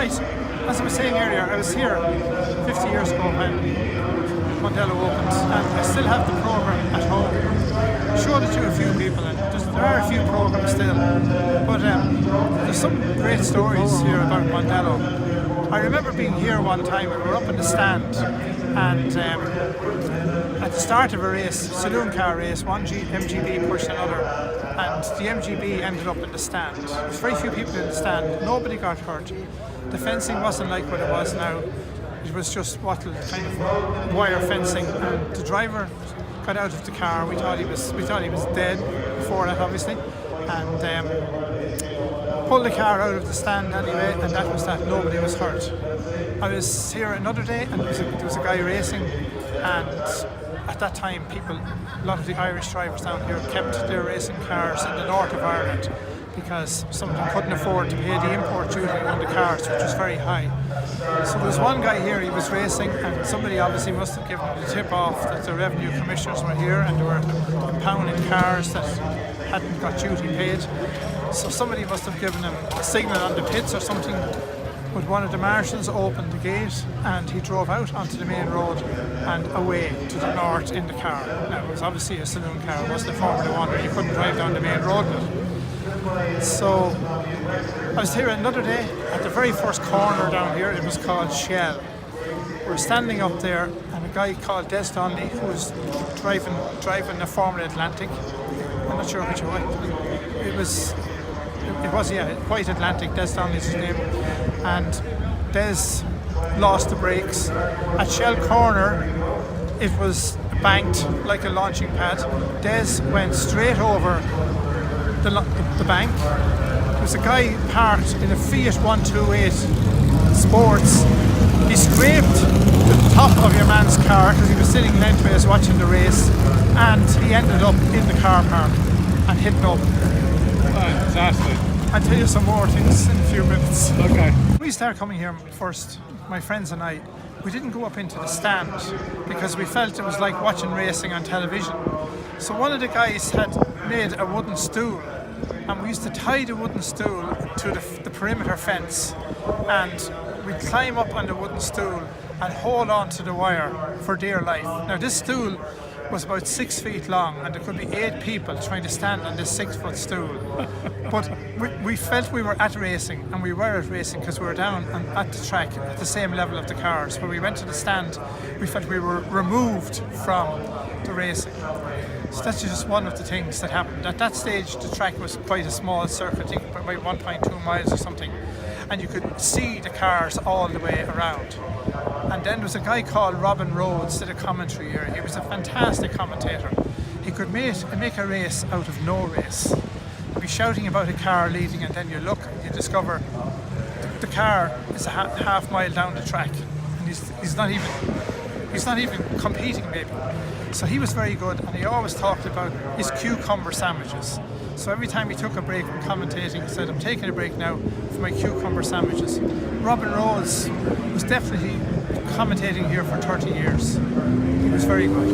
Right, as I was saying earlier, I was here 50 years ago when Mondello opened, and I still have the program at home. Showed it to a few people, and there are a few programs still, but there's some great stories here about Mondello. I remember being here one time, we were up in the stand, and at the start of a race, saloon car race, one MGB pushed another, and the MGB ended up in the stand. There was very few people in the stand, nobody got hurt. The fencing wasn't like what it was now. It was just wattled kind of wire fencing, and the driver got out of the car. We thought he was dead before that, obviously, and pulled the car out of the stand anyway, and that was that. Nobody was hurt. I was here another day, and there was a guy racing, and at that time, a lot of the Irish drivers down here kept their racing cars in the north of Ireland because some of them couldn't afford to pay the import duty on the cars, which was very high. So there was one guy here, he was racing, and somebody obviously must have given him the tip off that the revenue commissioners were here and they were impounding cars that hadn't got duty paid. So somebody must have given him a signal on the pits or something, but one of the marshals opened the gate and he drove out onto the main road and away to the north in the car. Now, it was obviously a saloon car, it wasn't a Formula One, or you couldn't drive down the main road with it. So I was here another day at the very first corner down here. It was called Shell. We were standing up there, and a guy called Des Donnelly, who was driving the Formula Atlantic. I'm not sure which one. It was White Atlantic. Des Donnelly's his name, and Des lost the brakes at Shell Corner. It was banked like a launching pad. Des went straight over the bank. There was a guy parked in a Fiat 128 Sports. He scraped the top of your man's car because he was sitting lengthways watching the race, and he ended up in the car park and hit up. Fantastic. I'll tell you some more things in a few minutes. Okay. We started coming here first, my friends and I. We didn't go up into the stand because we felt it was like watching racing on television. So one of the guys had made a wooden stool, and we used to tie the wooden stool to the perimeter fence, and we'd climb up on the wooden stool and hold on to the wire for dear life. Now this stool was about 6 feet long, and there could be 8 people trying to stand on this 6-foot stool. But we felt we were at racing, and we were at racing because we were down at the track at the same level of the cars. When we went to the stand, we felt we were removed from the racing. So that's just one of the things that happened. At that stage, the track was quite a small circuit, I think about 1.2 miles or something, and you could see the cars all the way around. And then there was a guy called Robin Rhodes did a commentary here. He was a fantastic commentator. He could make a race out of no race. He'd be shouting about a car leading, and then you look and you discover the car is a half mile down the track, and he's not even competing maybe. So he was very good, and he always talked about his cucumber sandwiches. So every time he took a break from commentating, he said, "I'm taking a break now for my cucumber sandwiches." Robin Rhodes was definitely commentating here for 30 years. He was very good.